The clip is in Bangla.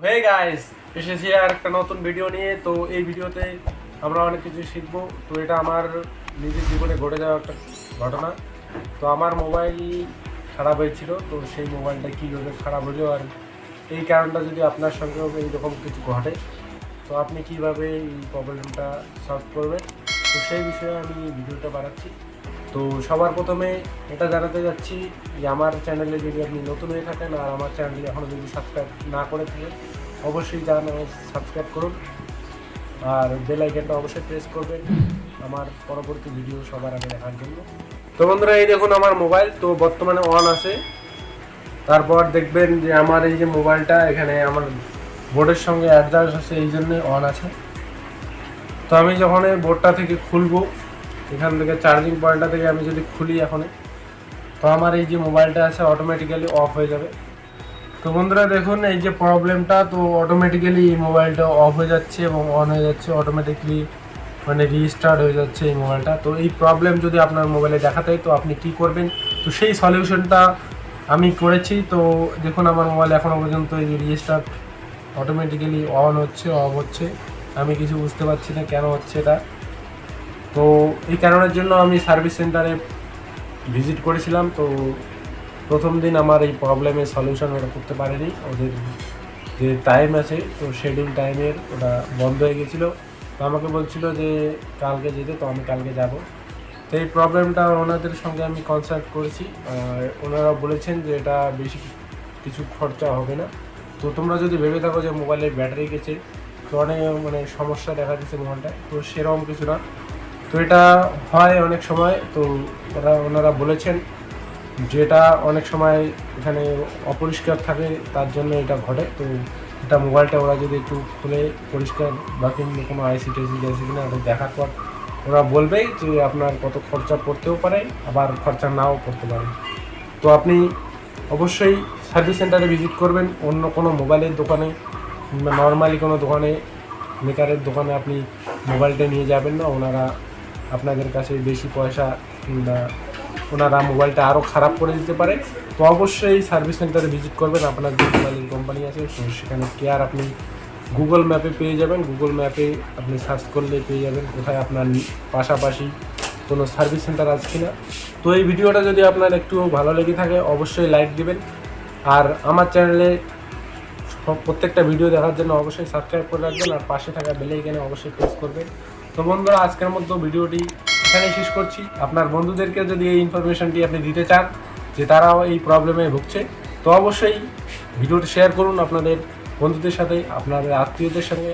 হে গাইস, এসেছি আর একটা নতুন ভিডিও নিয়ে। তো এই ভিডিওতে আমরা অনেক কিছু শিখবো। তো এটা আমার নিজের জীবনে ঘটে যাওয়া একটা ঘটনা। তো আমার মোবাইল খারাপ হয়েছিল, তো সেই মোবাইলটা কীভাবে খারাপ হলো আর এই কারণটা যদি আপনার সঙ্গেও এইরকম কিছু ঘটে তো আপনি কীভাবে এই প্রবলেমটা সলভ করবেন, তো সেই বিষয়ে আমি ভিডিওটা বানাচ্ছি। তো সবার প্রথমে এটা জানাতে যাচ্ছি যে আমার চ্যানেলে যদি আপনি নতুন হয়ে থাকেন আর আমার চ্যানেলে এখনও যদি সাবস্ক্রাইব না করে থাকেন অবশ্যই সাবস্ক্রাইব করুন আর বেল আইকনটা অবশ্যই প্রেস করবেন আমার পরবর্তী ভিডিও সবার আগে দেখার জন্য। তো বন্ধুরা, এই দেখুন আমার মোবাইল তো বর্তমানে অন আছে। তারপর দেখবেন যে আমার এই যে মোবাইলটা এখানে আমার বোর্ডের সঙ্গে অ্যাডজাস্ট আছে, এই জন্য অন আছে। তো আমি যখন এই বোর্ডটা থেকে খুলবো, এখান থেকে চার্জিং পয়েন্টটা থেকে আমি যদি খুলি এখন, তো আমার এই যে মোবাইলটা আছে অটোমেটিক্যালি অফ হয়ে যাবে। তো বন্ধুরা দেখুন এই যে প্রবলেমটা, তো অটোমেটিক্যালি এই মোবাইলটা অফ হয়ে যাচ্ছে এবং অন হয়ে যাচ্ছে, অটোমেটিকলি মানে রিস্টার্ট হয়ে যাচ্ছে এই মোবাইলটা। তো এই প্রবলেম যদি আপনার মোবাইলে দেখাতে হয় তো আপনি কী করবেন, তো সেই সলিউশনটা আমি করেছি। তো দেখুন আমার মোবাইল এখনও পর্যন্ত এই যে রিস্টার্ট অটোমেটিক্যালি অন হচ্ছে, অফ হচ্ছে, আমি কিছু বুঝতে পারছি না কেন হচ্ছে এটা। তো এই কারণের জন্য আমি সার্ভিস সেন্টারে ভিজিট করেছিলাম। তো প্রথম দিন আমার এই প্রবলেমের সলিউশন ওরা করতে পারেনি, ওদের যে টাইম আছে তো শিডিউল টাইমের ওটা বন্ধ হয়ে গেছিলো। তো আমাকে বলছিল যে কালকে যেতে, তো আমি কালকে যাব। তো এই প্রবলেমটা ওনাদের সঙ্গে আমি কনসাল্ট করেছি আর ওনারা বলেছেন যে এটা বেশি কিছু খরচা হবে না। তো তোমরা যদি ভেবে থাকো যে মোবাইলের ব্যাটারি গেছে তো অনেক মানে সমস্যা দেখা দিচ্ছে মোবাইলটায়, তো সেরকম কিছু না। তো এটা হয় অনেক সময়, তো ওনারা বলেছেন যেটা অনেক সময় এখানে অপরিষ্কার থাকে তার জন্য এটা ঘটে। তো এটা মোবাইলটা ওরা যদি একটু খুলে পরিষ্কার বা কোনো আইসি টেসি গেছে কিনা ওটা দেখার পর ওরা বলবে যে আপনার কত খরচা পড়তেও পারে, আবার খরচা নাও পড়তে পারে। তো আপনি অবশ্যই সার্ভিস সেন্টারে ভিজিট করবেন, অন্য কোনো মোবাইলের দোকানে বা নর্মালি কোনো দোকানে মেকারের দোকানে আপনি মোবাইলটা নিয়ে যাবেন না। ওনারা আপনাদের কাছে বেশি পয়সা কিংবা ওনারা মোবাইলটা আরও খারাপ করে দিতে পারে। তো অবশ্যই সার্ভিস সেন্টারে ভিজিট করবেন। আপনার যে মোবাইলের কোম্পানি আছে তো সেখানে কেয়ার আপনি গুগল ম্যাপে পেয়ে যাবেন, গুগল ম্যাপে আপনি সার্চ করলে পেয়ে যাবেন কোথায় আপনার পাশাপাশি কোনো সার্ভিস সেন্টার আছে কিনা। তো এই ভিডিওটা যদি আপনার একটু ভালো লেগে থাকে অবশ্যই লাইক দিবেন আর আমার চ্যানেলে প্রত্যেকটা ভিডিও দেখার জন্য অবশ্যই সাবস্ক্রাইব করে রাখবেন আর পাশে থাকা বেল আইকনে অবশ্যই প্রেস করবেন। তো বন্ধুরা, আজকের মতো ভিডিওটি এখানেই শেষ করছি। আপনার বন্ধুদেরকে যদি এই ইনফরমেশনটি আপনি দিতে চান যে তারাও এই প্রবলেমে ভুগছে, তো অবশ্যই ভিডিওটি শেয়ার করুন আপনাদের বন্ধুদের সাথে, আপনাদের আত্মীয়দের সঙ্গে।